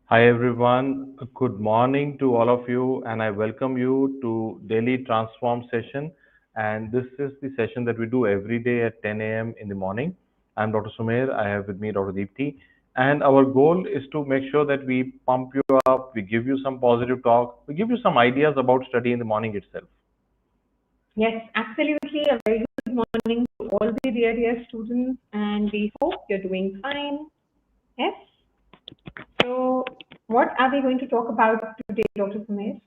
Hi everyone, good morning to all of you, and I welcome you to Daily Transform session. And this is the session that we do every day at 10 a.m. in the morning. I'm Dr. Sumer. I have with me Dr. Deepti, and our goal is to make sure that we pump you up, we give you some positive talk, we give you some ideas about study in the morning itself. Yes, absolutely. A very good morning to all the dear students, and we hope you're doing fine. Yes. So, what are we going to talk about today, Dr. Sumesh?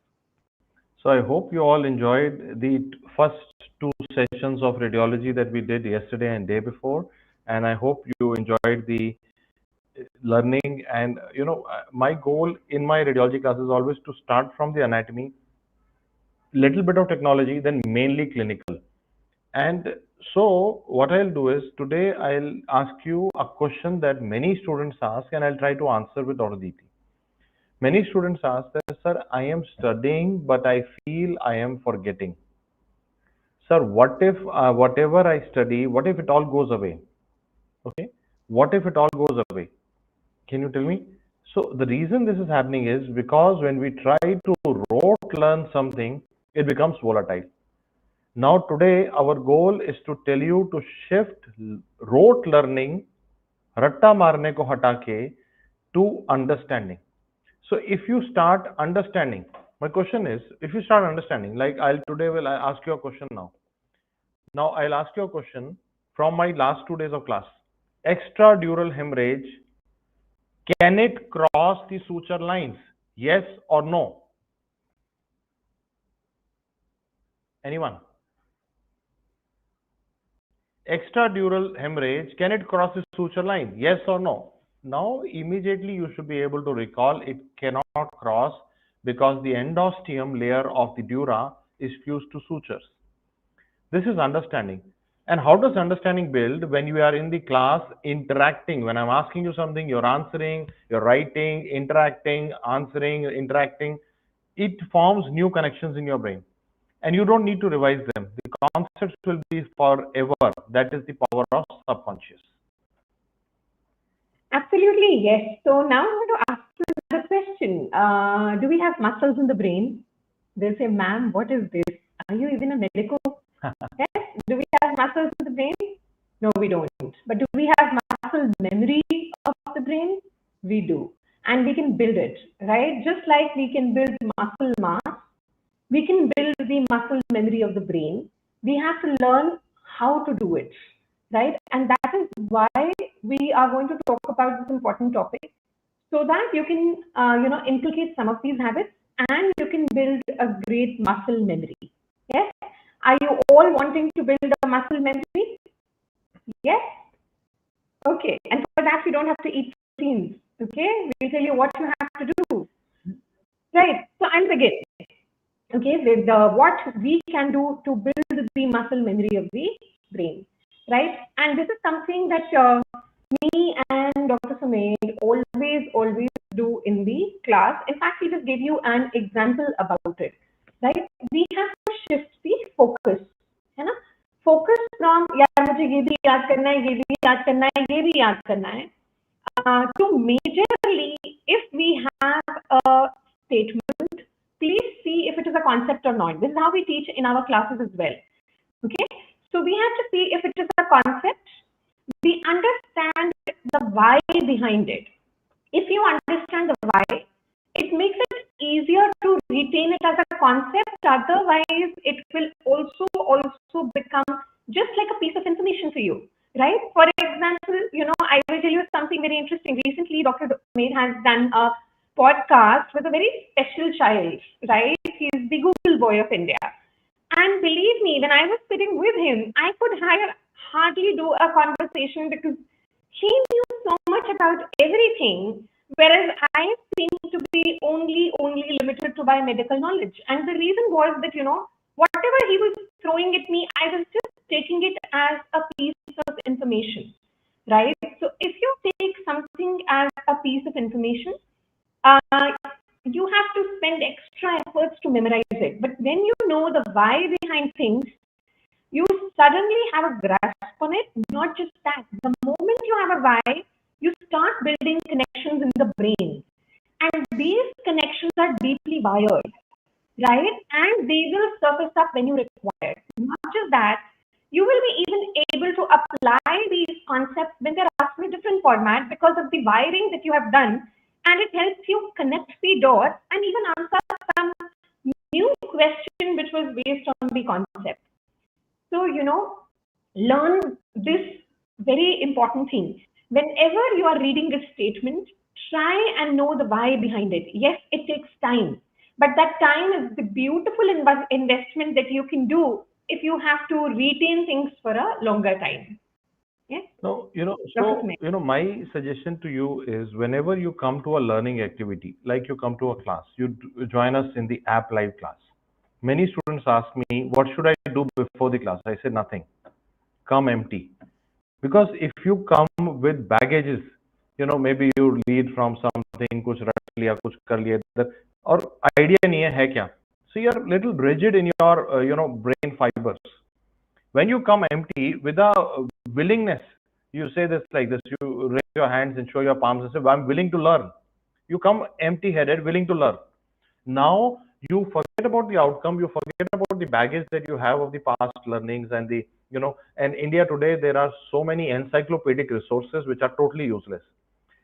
So I hope you all enjoyed the first two sessions of radiology that we did yesterday and day before, and I hope you enjoyed the learning. And my goal in my radiology class is always to start from the anatomy, little bit of technology, then mainly clinical. And so what I'll do is today I'll ask you a question that many students ask, and I'll try to answer with Dr. Deepti. Many students ask that, sir, I am studying but I feel I am forgetting. Sir, what if whatever I study, what if it all goes away? Okay, what if it all goes away? Can you tell me? So the reason this is happening is because when we try to rote learn something, it becomes volatile. Now today our goal is to tell you to shift rote learning, ratta marne ko hata ke, to understanding. So if you start understanding, my question is, if you start understanding, like I ask you a question now. Now I'll ask you a question from my last 2 days of class. Extradural hemorrhage, can it cross the suture lines? Yes or no? Anyone? Extradural hemorrhage, can it cross the suture line? Yes or no? Now, immediately you should be able to recall it cannot cross because the endosteum layer of the dura is fused to sutures. This is understanding. And how does understanding build? When you are in the class interacting, when I'm asking you something, you're answering, you're writing, interacting, answering, interacting, it forms new connections in your brain. And you don't need to revise them. The concepts will be forever. That is the power of subconscious. Absolutely, yes. So now I'm going to ask you another question. Do we have muscles in the brain? They'll say, ma'am, what is this? Are you even a medical? Yes. Do we have muscles in the brain? No, we don't. But do we have muscle memory of the brain? We do. And we can build it, right? Just like we can build muscle mass, we can build the muscle memory of the brain. We have to learn how to do it, right? And that is why we are going to talk about this important topic, so that you can, inculcate some of these habits and you can build a great muscle memory. Yes. Are you all wanting to build a muscle memory? Yes. Okay. And for that, you don't have to eat proteins. Okay. We'll tell you what you have to do. Right. So I'll begin. Okay, with what we can do to build the muscle memory of the brain, right? And this is something that me and Dr. Sumaid always do in the class. In fact, we just gave you an example about it, right? We have to shift the focus, है ना? Focus from यार मुझे ये भी याद करना है, ये भी याद करना है, ये भी याद करना है, to majorly, if we have a statement, please see if it is a concept or not. This is how we teach in our classes as well. Okay, so we have to see if it is a concept. We understand the why behind it. If you understand the why, it makes it easier to retain it as a concept. Otherwise, it will also become just like a piece of information for you, right? For example, I will tell you something very interesting. Recently, Dr. May has done a podcast with a very special child, right? He's the Google boy of India. And believe me, when I was sitting with him, I could hardly do a conversation because he knew so much about everything, whereas I seem to be only limited to my medical knowledge. And the reason was that, whatever he was throwing at me, I was just taking it as a piece of information, right? So if you take something as a piece of information, you have to spend extra efforts to memorize it. But when you know the why behind things, you suddenly have a grasp on it. Not just that, the moment you have a why, you start building connections in the brain. and these connections are deeply wired, right? And they will surface up when you require. Not just that, you will be even able to apply these concepts when they're asked in a different format because of the wiring that you have done, and it helps you connect the dots and even answer some new question which was based on the concept. So, learn this very important thing. Whenever you are reading a statement, try and know the why behind it. Yes, it takes time, but that time is the beautiful investment that you can do if you have to retain things for a longer time. Yes? No, Dr. Smith. my suggestion to you is whenever you come to a learning activity, like you come to a class, you join us in the app live class. Many students ask me, what should I do before the class? I say nothing. Come empty. Because if you come with baggages, maybe you lead from something, कुछ रट लिया, कुछ कर लिया इधर, और idea नहीं है क्या? So you're little rigid in your, brain fibers. When you come empty with a willingness, you say this like this, you raise your hands and show your palms and say, I'm willing to learn. You come empty-headed, willing to learn. Now you forget about the outcome, you forget about the baggage that you have of the past learnings and and India today, there are so many encyclopedic resources which are totally useless.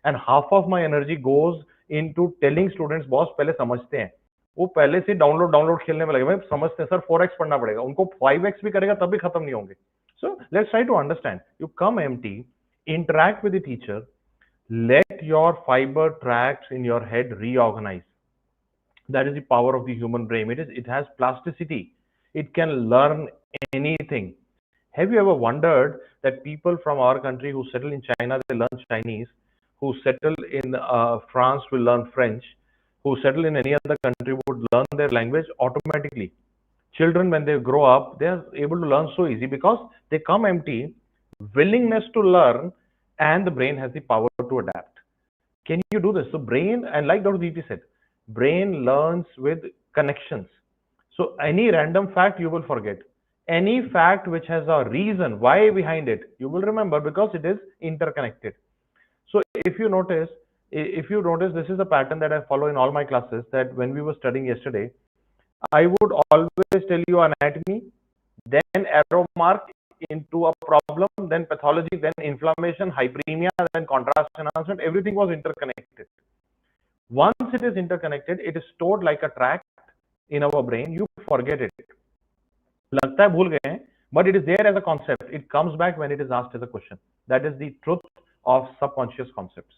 And half of my energy goes into telling students, boss, पहले समझते हैं. वो पहले से download खेलने में लगे, भाई समझते हैं सर 4x पढ़ना पड़ेगा, उनको 5x भी करेगा तब भी खत्म नहीं होंगे. So let's try to understand. You come empty, interact with the teacher, let your fiber tracks in your head reorganize. That is the power of the human brain. It has plasticity. It can learn anything. Have you ever wondered that people from our country who settle in China, they learn Chinese, who settle in France will learn French, who settle in any other country would learn their language automatically. Children, when they grow up, they are able to learn so easy because they come empty, willingness to learn, and the brain has the power to adapt. Can you do this? So brain, and like Dr. DT said, brain learns with connections. So any random fact you will forget. Any fact which has a reason, why behind it, you will remember because it is interconnected. So if you notice, this is a pattern that I follow in all my classes, that when we were studying yesterday, I would always tell you anatomy, then arrow mark into a problem, then pathology, then inflammation, hyperemia, then contrast enhancement. Everything was interconnected. Once it is interconnected, it is stored like a tract in our brain. You forget it. लगता है भूल गए हैं, but it is there as a concept. It comes back when it is asked as a question. That is the truth of subconscious concepts.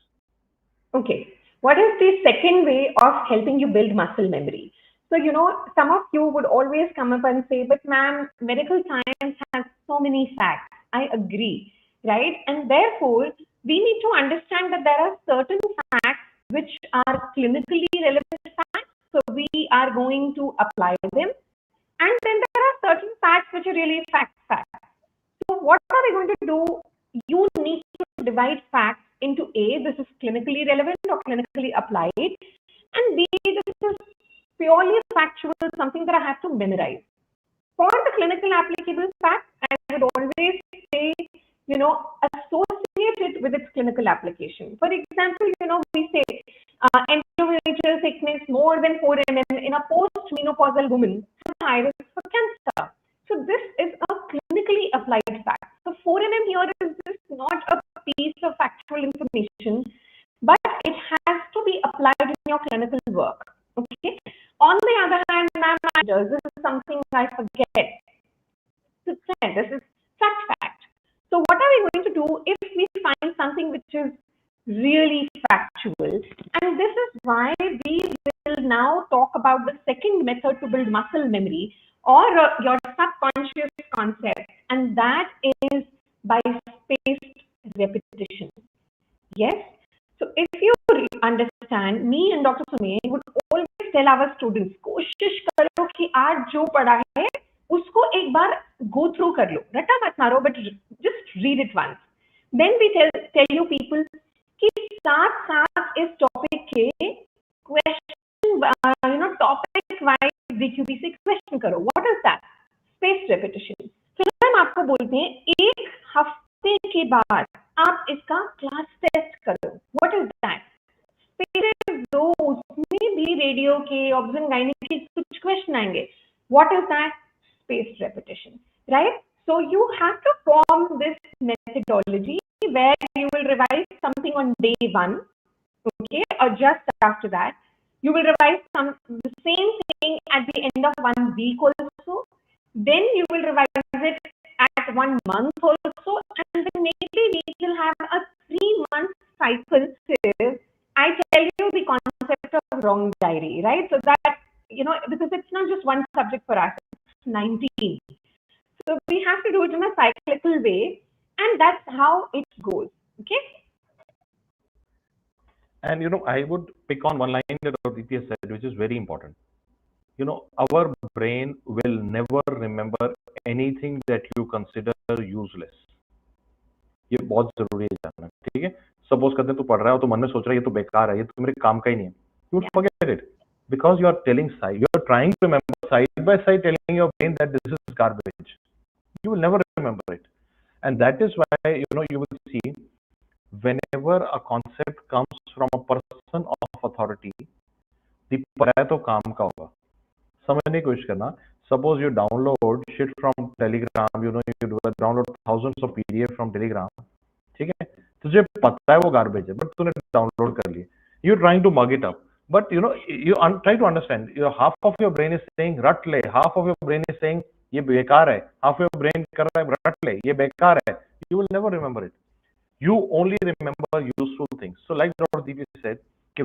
Okay. What is the second way of helping you build muscle memory? So, some of you would always come up and say, but ma'am, medical science has so many facts. I agree, right? And therefore, we need to understand that there are certain facts which are clinically relevant facts. So we are going to apply them. And then there are certain facts which are really facts. So what are we going to do? You need to divide facts into A, this is clinically relevant or clinically applied, and B, this is purely factual, something that I have to memorize. For the clinical applicable fact, I would always say, associate it with its clinical application. For example, we say endometrial thickness more than 4 mm in a post-menopausal woman has high risk for cancer. So this is a clinically applied fact. So 4 mm here is just not a piece of factual information, but it has to be applied in your clinical work. Okay. On the other hand, ma'am, this is something I forget. So this is fact. So what are we going to do if we find something which is really factual? And this is why we will now talk about the second method to build muscle memory, or your subconscious concept, and that is by spaced repetition. Yes. So if you understand, me and Dr. Sumay would always tell our students, कोशिश करो कि आज जो पढ़ा है उसको एक बार go through कर लो, रटा मत मारो, but just read it once. Then we tell you people कि साथ इस topic के question, topic wise DQB से question करो. What is that? Spaced repetition. फिर हम आपको बोलते हैं एक हफ्ते के बाद आप इसका क्लास टेस्ट करो. What is that? Spaced dose radio के, ऑब्जन गायनी के कुछ क्वेश्चन आएंगे. What is that? Spaced repetition, right? So you have to form this methodology where you will revise something on day 1, okay, or just after that. You will revise the same thing at the end of 1 week also. Then you will revise it at 1 month also, and then maybe we will have a 3-month cycle till I tell you the concept of wrong diary, right? So that, because it's not just one subject for us, it's 19. So we have to do it in a cyclical way, and that's how it goes, okay? And I would pick on one line that DPS said, which is very important. Our brain will never remember anything that you consider useless. ये बहुत जरूरी है जानना, ठीक है? Suppose करते हैं तू पढ़ रहा है और तू मन में सोच रहा है ये तो बेकार है, ये तो मेरे काम का ही नहीं है. You would forget it because you are telling side, you are trying to remember side by side, telling your brain that this is garbage. You will never remember it, and that is why you will see whenever a concept comes from a person of authority, the Pareto काम का होगा. समझने की कोशिश करना. Suppose you download shit from Telegram, you download thousands of PDF from Telegram, ठीक है? तुझे पता है वो garbage है, but तूने download कर लिया. You're trying to mug it up, but you try to understand. Half of your brain is saying रट ले, half of your brain is saying ये बेकार है, half of your brain कर रहा है रट ले, ये बेकार है. You will never remember it. You only remember useful things. So like Dr. DP said,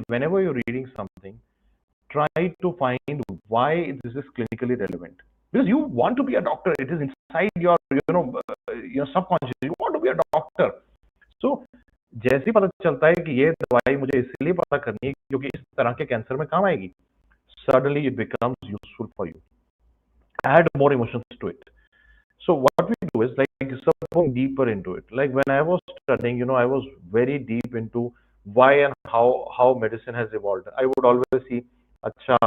whenever you're reading something, try to find why this is clinically relevant. Because you want to be a doctor. It is inside your, your subconscious. You want to be a doctor. So, जैसे ही पता चलता है कि ये दवाई मुझे इसलिए पता करनी है क्योंकि इस तरह के कैंसर में काम आएगी, suddenly it becomes useful for you. Add more emotions to it. So what we do is like going deeper into it. Like when I was studying, I was very deep into why and how medicine has evolved. I would always see, अच्छा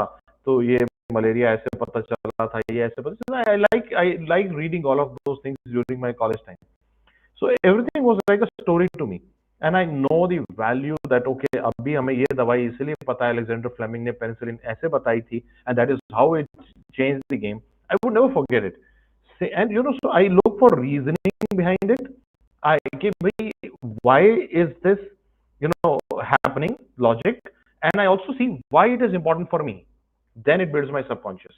तो ये malaria ऐसे पता चला था, ये ऐसे पता चला. I like reading all of those things during my college time. So everything was like a story to me, and I know the value that okay अभी हमें ये दवाई इसलिए पता है, Alexander Fleming ने penicillin ऐसे बताई थी, and that is how it changed the game. I would never forget it. And so I look for reasoning behind it. I give why is this happening, logic, and I also see why it is important for me. Then it builds my subconscious.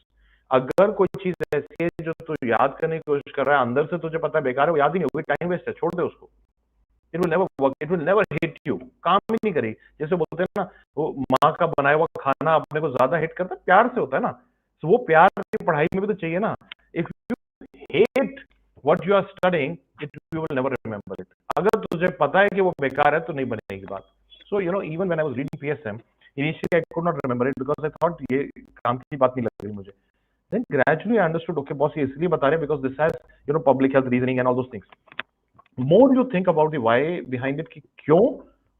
अगर कोई चीज ऐसी है जो तू याद करने की कोशिश कर रहा है, अंदर से तुझे पता है बेकार है, वो याद ही नहीं होगी, टाइम वेस्ट है, छोड़ दे उसको. It will never work. It will never hit you. काम ही नहीं करेगी. जैसे बोलते हैं ना, वो माँ का बनाया हुआ खाना अपने को ज्यादा हिट करता है, प्यार से होता है ना. So वो प्यार की पढ़ाई में भी तो चाहिए ना. If you hate what you are studying, you will never remember it. अगर तुझे पता है कि वो बेकार है तो नहीं बनेगी बात. So even when I was reading PSM, initially I could not remember it because I thought ये काम की बात नहीं लग रही मुझे. Then gradually I understood, okay boss ये इसलिए बता रहे because this has public health reasoning and all those things. More you think about the why behind it कि क्यों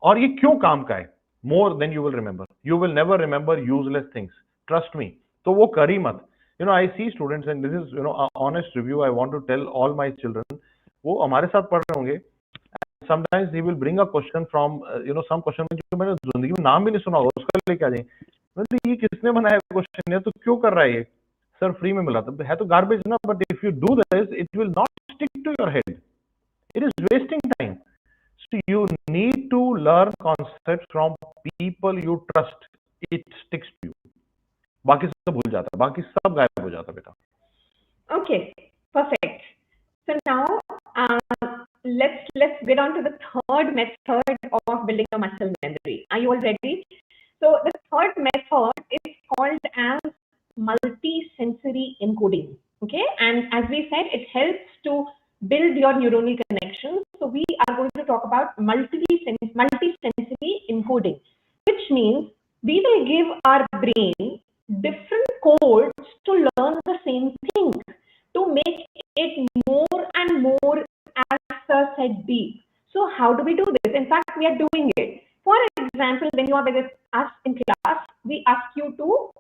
और ये क्यों काम का है, more than you will remember. You will never remember useless things. Trust me. तो वो कर ही मत. I see students, and this is an honest review I want to tell all my children. वो हमारे साथ पढ़ रहे होंगे. Sometimes he will bring a question from some question जो मैंने जिंदगी में नाम भी नहीं सुना होगा, उसका लेके आ जाएंगे. मतलब ये किसने बनाया क्वेश्चन है, तो क्यों कर रहा है ये, सर फ्री में मिला था, है तो गार्बेज ना. But if you do this it will not stick to your head. It is wasting time. So you need to learn concepts from people you trust. It sticks to you. बाकी सब भूल जाता है, बाकी सब गायब हो जाता है बेटा. Okay, perfect. So now let's get on to the third method of building a muscle memory. Are you all ready? So the third method is called as multi-sensory encoding. Okay, and as we said, it helps to build your neuronal connections. So we are going to talk about multi-sensory encoding, which means we will give our brain different codes to learn the same thing, to make it more and more, as sir said, deep. So how do we do this? In fact, we are doing it. For example, when you are with us in class, we ask you to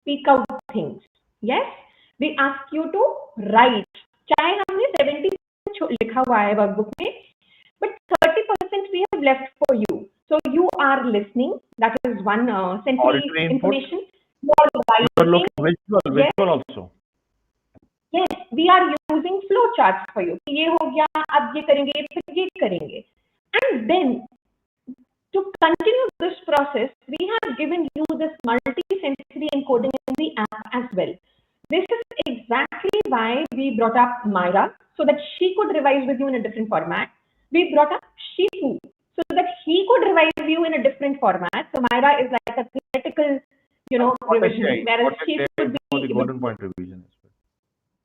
speak out things. Yes, we ask you to write. चाहे हमने 70 लिखा हुआ है workbook में, but 30% we have left for you. So you are listening. That is one sensory information. more You're writing. looking visual also. Yes, we are using flow charts for you. ये हो गया, अब ये करेंगे, फिर ये करेंगे. And then to continue this process, we have given you this multi-sensory encoding in the app as well. This is exactly why we brought up Myra, so that she could revise with you in a different format. We brought up Shifu, so that he could revise you in a different format. So Myra is like a theoretical, revision, whereas Shifu would be the golden point revision.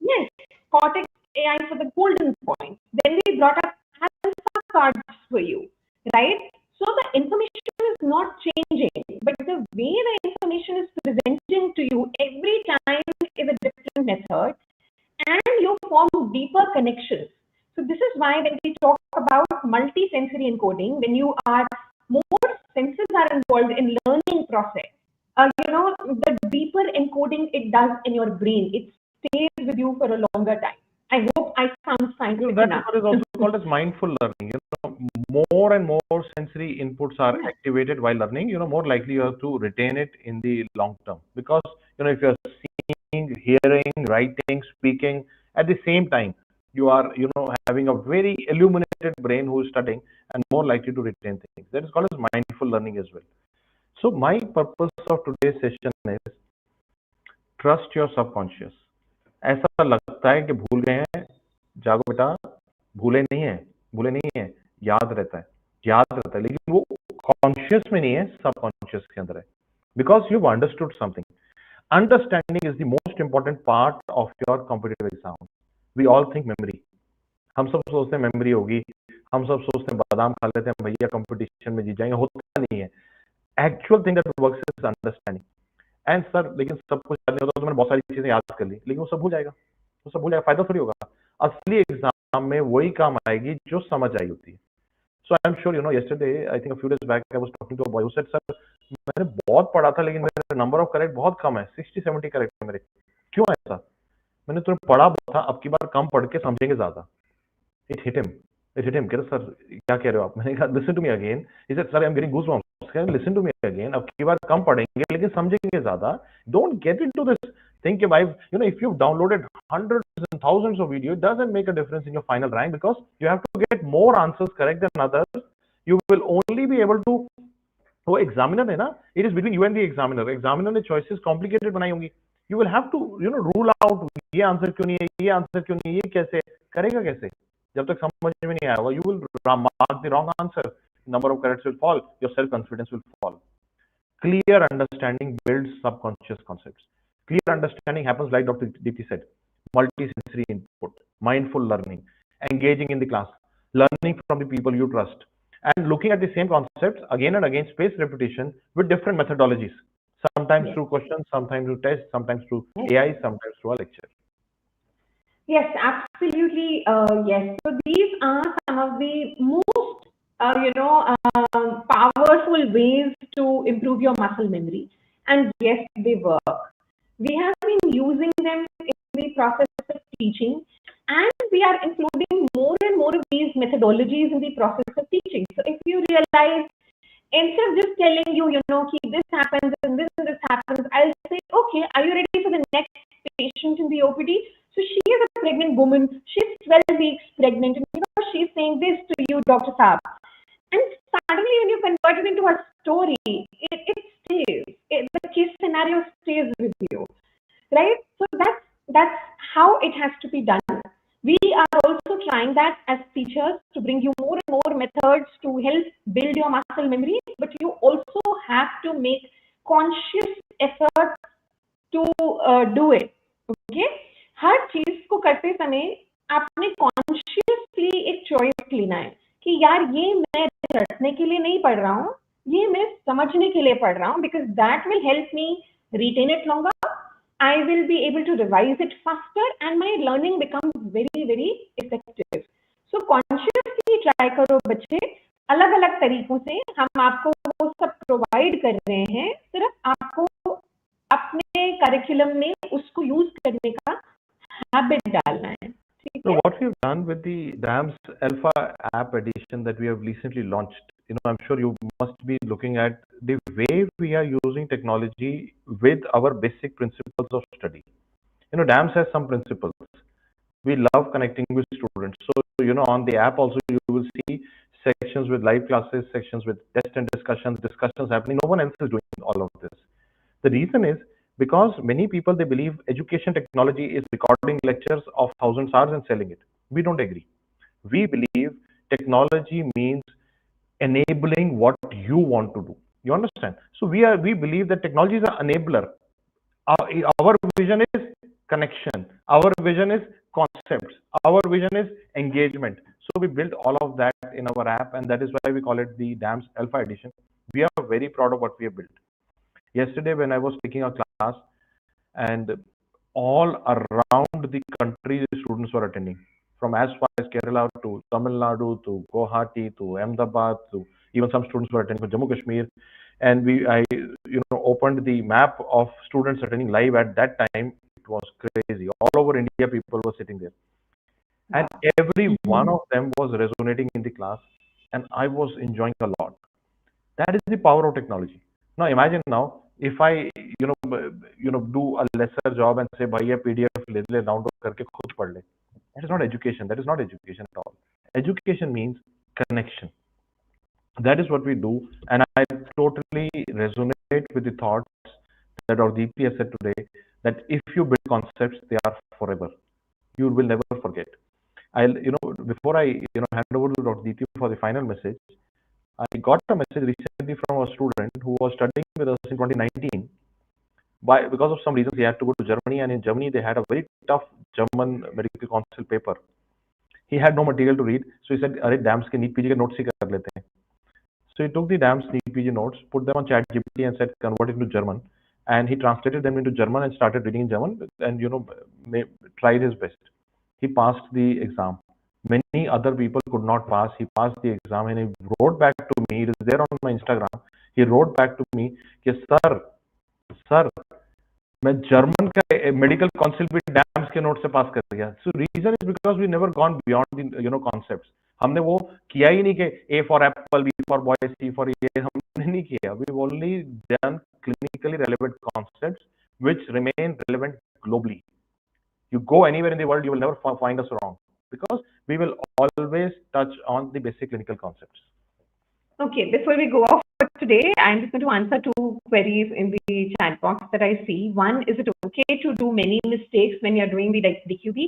Yes, Cortex AI for the golden point. Then we brought up alpha cards for you, right? So the information is not changing, but the way the information is presenting to you every time is a different method, and you form deeper connections. So this is why when we talk about multi-sensory encoding, when you are more senses are involved in learning process, the deeper encoding it does in your brain, it stays with you for a longer time. I hope I sound scientific enough. That is also called as mindful learning. More and more sensory inputs are activated while learning. More likely you have to retain it in the long term, because if you're seeing, hearing, writing, speaking at the same time, you are having a very illuminated brain who is studying and more likely to retain things. That is called as mindful learning as well. So my purpose of today's session is trust your subconscious. ऐसा लगता है कि भूल गए हैं, जागो बेटा, भूले नहीं है, याद रहता है, लेकिन वो कॉन्शियस में नहीं है, सबकॉन्शियस के अंदर है, because you understood something. Understanding is the most important part of your competitive exam. We all think memory. हम सब सोचते हैं मेमोरी होगी, हम सब सोचते हैं बादाम खा लेते हैं भैया कंपटीशन में जीत जाएंगे, होता नहीं है. Actual thing that works is understanding. And sir लेकिन सब कुछ याद नहीं होता, तो मैंने बहुत सारी चीजें याद कर ली, लेकिन वो सब भूल जाएगा, फायदा थोड़ी होगा. असली एग्जाम में वही काम आएगी जो समझ आई होती है. So I am sure yesterday I think a few days back I was talking to a boy who said, sir मैंने बहुत पढ़ा था लेकिन मेरा नंबर ऑफ करेक्ट बहुत कम है, 60-70 करेक्ट है मेरे. क्यों ऐसा? मैंने तुम्हें पढ़ा था, अब की बार कम पढ़ के समझेंगे ज्यादा. It hit him. कह रहे सर क्या कह रहे हो आप? मैंने कहा listen to me again. He said, sir I am getting goosebumps. Listen to me again. अब की बार कम पढ़ेंगे लेकिन समझेंगे ज्यादा. Don't get into this thing कि भाई if you've downloaded hundreds and thousands of videos, it doesn't make a difference in your final rank, because you have to get more answers correct than others. You will only be able to, वो examiner है ना, it is between you and the examiner. Examiner ने choices complicated बनाई होंगी. You will have to rule out ये answer क्यों नहीं है, ये आंसर क्यों नहीं है, ये कैसे करेगा, कैसे जब तक समझ में नहीं आएगा. You will mark the wrong answer. Number of corrects will fall. Your self-confidence will fall. Clear understanding builds subconscious concepts. Clear understanding happens like Dr. Deepti said. Multi-sensory input, mindful learning, engaging in the class, learning from the people you trust, and looking at the same concepts again and again, spaced repetition with different methodologies. Sometimes through questions, sometimes through tests, sometimes through AI, sometimes through a lecture. Yes, absolutely. Yes. So these are some of the most, powerful ways to improve your muscle memory. And yes, they work. We have been using them in the process of teaching, and we are including more and more of these methodologies in the process of teaching. So if you realize, instead of just telling you, this happens and this happens, I'll say, okay, are you ready for the next patient in the OPD? So she is a pregnant woman. She's 12 weeks pregnant, and she's saying this to you, Dr. Saab. And suddenly, when you convert it into a story, it stays. The case scenario stays with you, right? So that's how it has to be done. We are also trying that as teachers to bring you more and more methods to help build your muscle memory, but you also have to make conscious effort to do it. Okay? हर चीज को करते समय आपने consciously एक choice लेना है कि यार ये मैं रटने के लिए नहीं पढ़ रहा हूँ, ये मैं समझने के लिए पढ़ रहा हूँ, because that will help me retain it longer. I will be able to revise it faster and my learning becomes very, very effective. So consciously try करो बच्चे, अलग अलग तरीकों से हम आपको वो सब प्रोवाइड कर रहे हैं, सिर्फ आपको अपने करिकुलम में उसको यूज करने का हैबिट डालना है. So what we've done with the DAMS Alpha app edition that we have recently launched, I'm sure you must be looking at the way we are using technology with our basic principles of study. DAMS has some principles. We love connecting with students. So, on the app also you will see sections with live classes, sections with test and discussions happening. No one else is doing all of this. The reason is because many people, they believe education technology is recording lectures of 1,000 hours and selling it. We don't agree. We believe technology means enabling what you want to do. You understand? So we believe that technology is an enabler. Our vision is connection. Our vision is concepts. Our vision is engagement. So we built all of that in our app, and that is why we call it the DAMS Alpha Edition. We are very proud of what we have built. Yesterday, when I was taking a class, and all around the country, the students were attending, from as far as Kerala to Tamil Nadu to Guwahati to Ahmedabad to even some students were attending from Jammu Kashmir. And I opened the map of students attending live at that time. It was crazy. All over India, people were sitting there, and every one of them was resonating in the class, and I was enjoying a lot. That is the power of technology. Now imagine now if I do a lesser job and say bhaiya PDF le le download karke khud pad le. That is not education. That is not education at all. Education means connection. That is what we do, and I totally resonate with the thoughts that our DP has said today, that if you build concepts, they are forever. You will never forget. Before I hand over to Dr. DP for the final message, I got a message recently from a student who was studying with us in 2019. Because of some reasons, he had to go to Germany, and in Germany, they had a very tough German medical council paper. He had no material to read, so he said, "Arey, DAMS ke NEET PG ke notes hi kar lete hain." So he took the DAMS NEET PG notes, put them on ChatGPT, and said, "Convert it into German." And he translated them into German and started reading in German, and tried his best. He passed the exam. Many other people could not pass. He passed the exam, and he wrote back to me. It is there on my Instagram. He wrote back to me, "Sir, मैं German का medical council भी DAMS के note से पास कर गया." So reason is because we never gone beyond the concepts. हमने वो किया ही नहीं कि A for apple, B for boy, C for ये हमने नहीं किया. We only done clinically relevant concepts which remain relevant globally. You go anywhere in the world, you will never find us wrong, because we will always touch on the basic clinical concepts. Okay, before we go off for today, I'm just going to answer two queries in the chat box that I see. One, is it okay to do many mistakes when you're doing the DQB?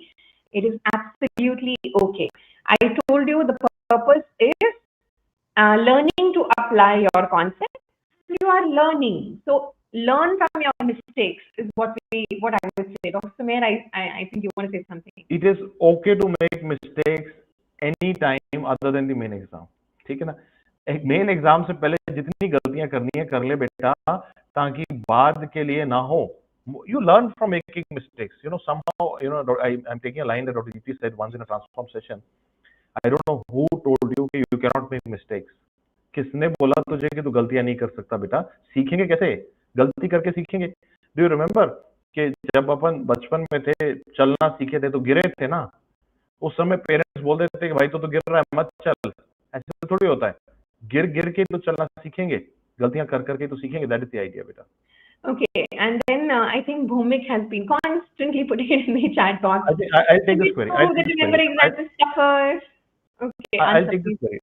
It is absolutely okay. I told you the purpose is learning to apply your concept. You are learning, so learn from your mistakes is what I would say. Dr. Sumer, I think you want to say something. It is okay to make mistakes any time other than the main exam. ठीक है ना? एक main exam से पहले जितनी गलतियां करनी है कर ले बेटा, ताकि बाद के लिए ना हो. You learn from making mistakes. Somehow, I'm taking a line that Dr. GP said once in a transform session. I don't know who told you कि you cannot make mistakes. किसने बोला तुझे कि तू गलतियां नहीं कर सकता बेटा? सीखेंगे कैसे? गलती करके सीखेंगे. Do you remember कि जब अपन बचपन में थे, चलना सीखे थे तो गिरे थे ना? उस समय पेरेंट्स बोल देते कि भाई तो गिर रहा है, मत चल. ऐसे तो थोड़ी होता है. गिर के तो चलना सीखेंगे, गलतियां कर करके तो सीखेंगे. That is the idea, beta. Okay, and then I think Bhumik has been constantly putting it in the chat box. I'll take this query. I'll take this query.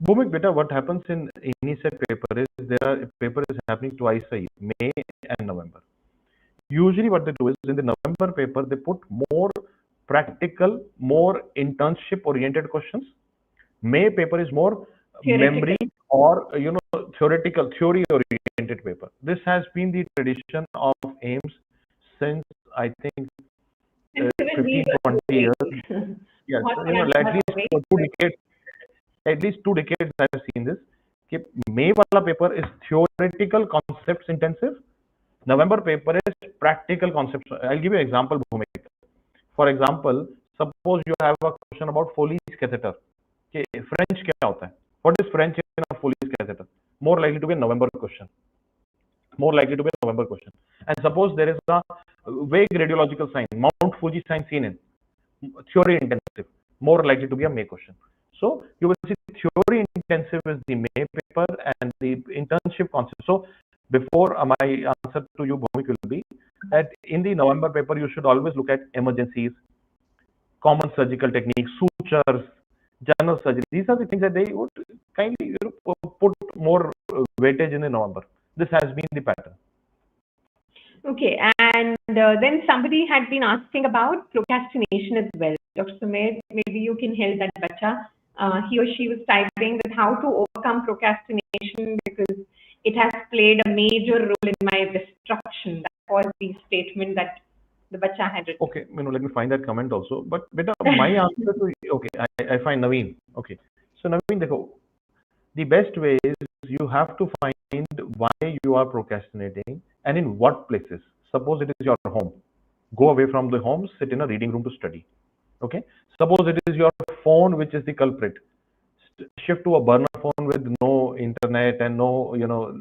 Bhumik, beta, what happens in NEET paper is paper is happening twice a year, May and November. Usually what they do is in the November paper, they put more practical, more internship oriented questions. May paper is more memory or theoretical, theory oriented paper. This has been the tradition of AIMS since I think 15-20 years. Yes, at least two decades I have seen this. May wala paper is theoretical concepts intensive. November paper is practical concepts. I'll give you an example, Bhumik. For example, suppose you have a question about Foley's catheter. Okay, French क्या होता है? What is French in a Foley's catheter? More likely to be a November question. And suppose there is a vague radiological sign, Mount Fuji sign seen in. theory intensive, more likely to be a May question. So you will see theory intensive is the May paper and the internship concept. So before my answer to you, Bhumik, will be that in the November paper, you should always look at emergencies, common surgical techniques, sutures, general surgery. These are the things that they would kindly put more weightage in November. This has been the pattern. Okay, and then somebody had been asking about procrastination as well. Dr. Sumit, maybe you can help that bacha. He or she was typing that how to overcome procrastination because it has played a major role in my destruction. That was the statement that the bacha had written. Okay, let me find that comment also. But beta, my answer to okay, I find Naveen. Okay, so Naveen, dekho, the best way is you have to find why you are procrastinating and in what places. Suppose it is your home. Go away from the home, sit in a reading room to study. Okay. Suppose it is your phone which is the culprit. Shift to a burner phone with no internet and no,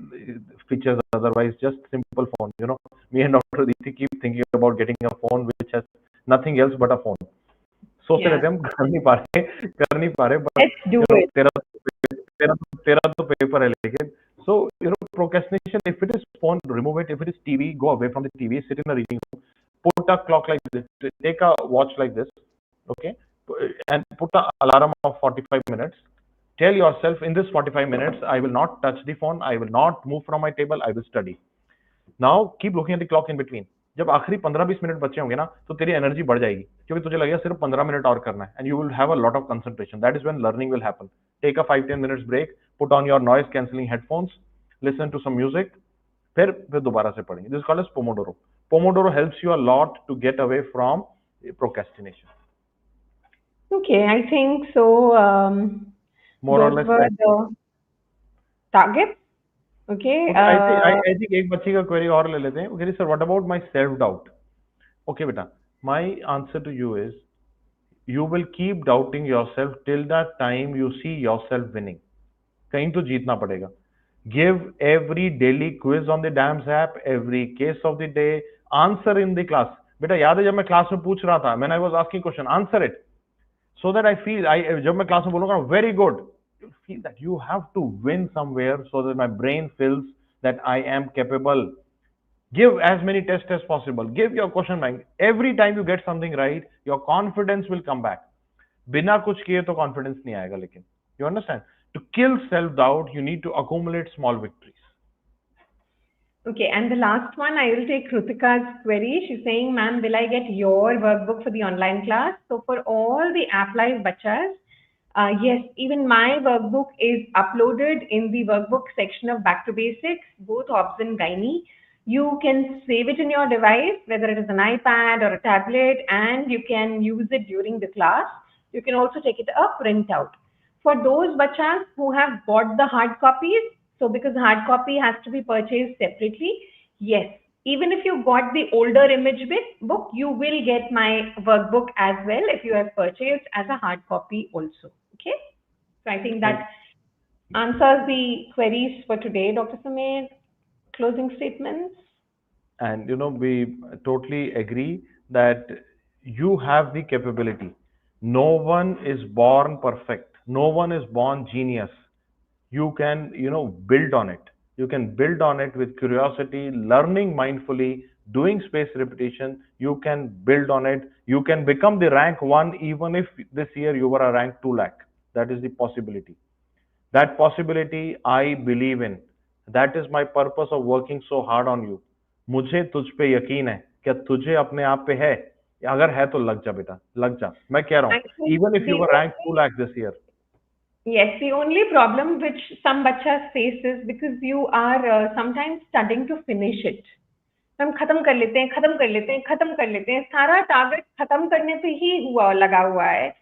features otherwise, just simple phone. Me and Dr. Aditi keep thinking about getting a phone which has nothing else but a phone. So Yeah. कर नहीं पा रहे, but Let's do it. तेरा तो paper है लेकिन. So, procrastination, if it is phone, remove it. If it is TV, go away from the TV, sit in a reading room, put a clock like this, take a watch like this, okay, and put an alarm of 45 minutes. Tell yourself, in this 45 minutes, I will not touch the phone, I will not move from my table, I will study. Now, keep looking at the clock in between. जब आखिरी 15-20 minute बचे होंगे ना तो तेरी energy बढ़ जाएगी क्योंकि तुझे लगेगा सिर्फ 15 मिनट और करना है and you will have a lot of concentration. That is when learning will happen. Take a 5-10 minutes break, put on your noise cancelling headphones, listen to some music, फिर दोबारा से पढ़ेंगे. This called as Pomodoro. Pomodoro helps you a lot to get away from procrastination. Okay, I think so. More or Those less were the targets. Okay. I think एक बच्ची का query और ले लेते हैं. Okay, sir, what about my self doubt? Okay, beta. My answer to you is, you will keep doubting yourself till that time you see yourself winning. कहीं तो जीतना पड़ेगा. Give every daily quiz on the DAMS app, every case of the day, answer in the class. बेटा याद है जब मैं class में पूछ रहा था, when I was asking question, answer it, so that I feel, जब मैं क्लास में बोलूंगा very good, you feel that you have to win somewhere, so that my brain feels that I am capable. Give as many tests as possible. Give your question bank. Every time you get something right, your confidence will come back. बिना कुछ किए तो confidence नहीं आएगा लेकिन. You understand? To kill self-doubt, you need to accumulate small victories. Okay, and the last one, I will take Krutika's query. She's saying, ma'am, will I get your workbook for the online class? So for all the App Live bachas, yes, even my workbook is uploaded in the workbook section of Back to Basics, both Obs and Gynae. You can save it in your device, whether it is an iPad or a tablet, and you can use it during the class. You can also take it a printout. For those bachas who have bought the hard copies, so because hard copy has to be purchased separately, yes, even if you got the older image book, you will get my workbook as well if you have purchased as a hard copy also. Okay, so I think that answers the queries for today, Dr. Samir. Closing statements. And we totally agree that you have the capability. No one is born perfect. No one is born genius. You can, build on it. You can build on it with curiosity, learning mindfully, doing spaced repetition. You can build on it. You can become the rank 1 even if this year you were a rank 2 lakh. That is the possibility. That possibility I believe in. That is my purpose of working so hard on you. मुझे तुझ पे यकीन है. क्या तुझे अपने आप पे है? अगर है तो लग जा बेटा, लग जा. मैं कह रहा हूँ, even if you were ranked 2 lakh this year. Yes, the only problem which some bachas face is because you are sometimes studying to finish it. हम खत्म कर लेते हैं, खत्म कर लेते हैं, खत्म कर लेते हैं. सारा टारगेट खत्म करने पे ही लगा हुआ है.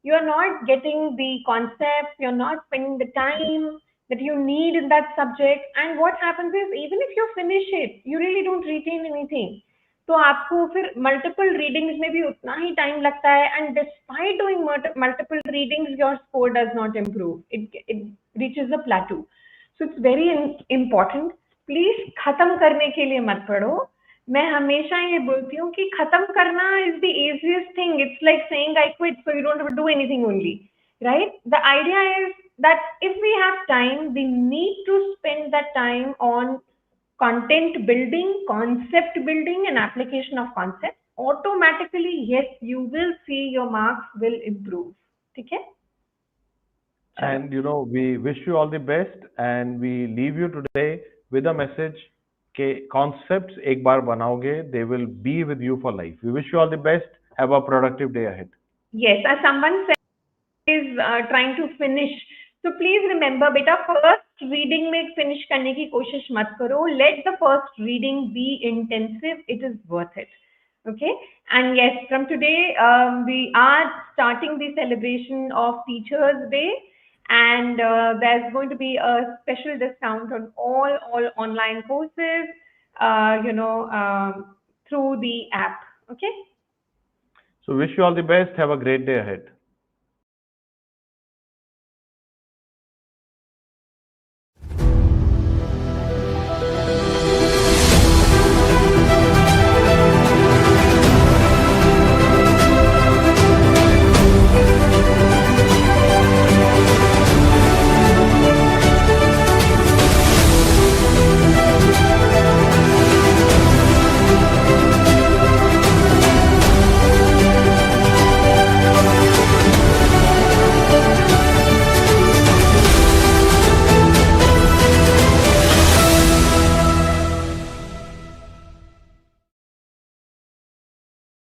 You are not getting the concept. You are not spending the time that you need in that subject. And what happens is, even if you finish it, you really don't retain anything. तो आपको फिर multiple readings में भी उतना ही time लगता है. And despite doing multiple readings, your score does not improve. It reaches a plateau. So it's very important. Please खत्म करने के लिए मत पढ़ो. मैं हमेशा ये बोलती हूँ कि खत्म करना is the easiest thing. It's like saying I quit, so you don't have to do anything only, right? The idea is that if we have time, we need to spend that time on content building, concept building, and application of concepts. Automatically, yes, you will see your marks will improve. Okay? And we wish you all the best, and we leave you today with a message के concepts एक बार बनाओगे, they will be with you for life. We wish you all the best. Have a productive day ahead. Yes, as someone said, is trying to finish. So please remember, beta, first reading में finish करने की कोशिश मत करो. Let the first reading be intensive. It is worth it. Okay. And yes, from today we are starting the celebration of Teachers Day, and there's going to be a special discount on all online courses. Through the app. Okay. So wish you all the best. Have a great day ahead.